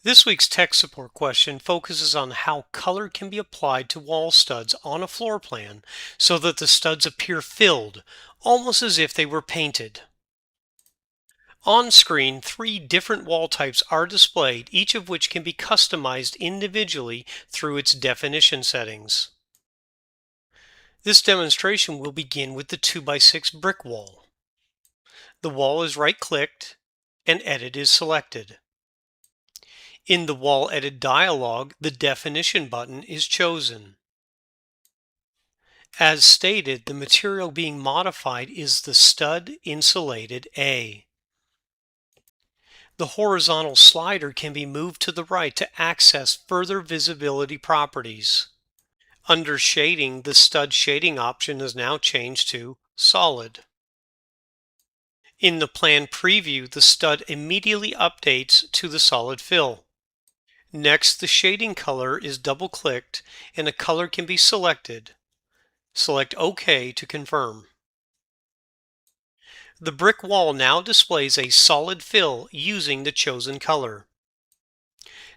This week's tech support question focuses on how color can be applied to wall studs on a floor plan so that the studs appear filled, almost as if they were painted. On screen, three different wall types are displayed, each of which can be customized individually through its definition settings. This demonstration will begin with the 2x6 brick wall. The wall is right-clicked and Edit is selected. In the Wall Edit dialog, the Definition button is chosen. As stated, the material being modified is the stud insulated A. The horizontal slider can be moved to the right to access further visibility properties. Under Shading, the stud shading option is now changed to Solid. In the plan preview, the stud immediately updates to the solid fill. Next, the shading color is double-clicked and a color can be selected. Select OK to confirm. The brick wall now displays a solid fill using the chosen color.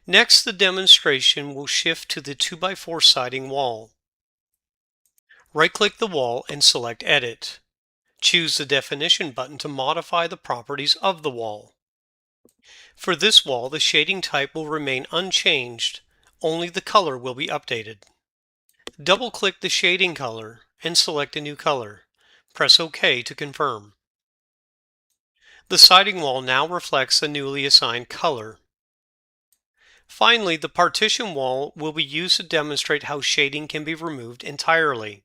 Next, the demonstration will shift to the 2x4 siding wall. Right-click the wall and select Edit. Choose the Definition button to modify the properties of the wall. For this wall, the shading type will remain unchanged, only the color will be updated. Double-click the shading color and select a new color. Press OK to confirm. The siding wall now reflects the newly assigned color. Finally, the partition wall will be used to demonstrate how shading can be removed entirely.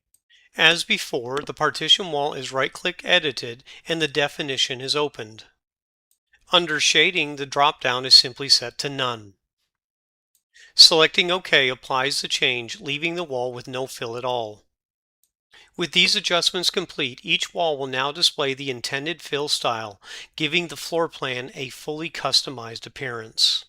As before, the partition wall is right-click edited and the definition is opened. Under Shading, the drop-down is simply set to None. Selecting OK applies the change, leaving the wall with no fill at all. With these adjustments complete, each wall will now display the intended fill style, giving the floor plan a fully customized appearance.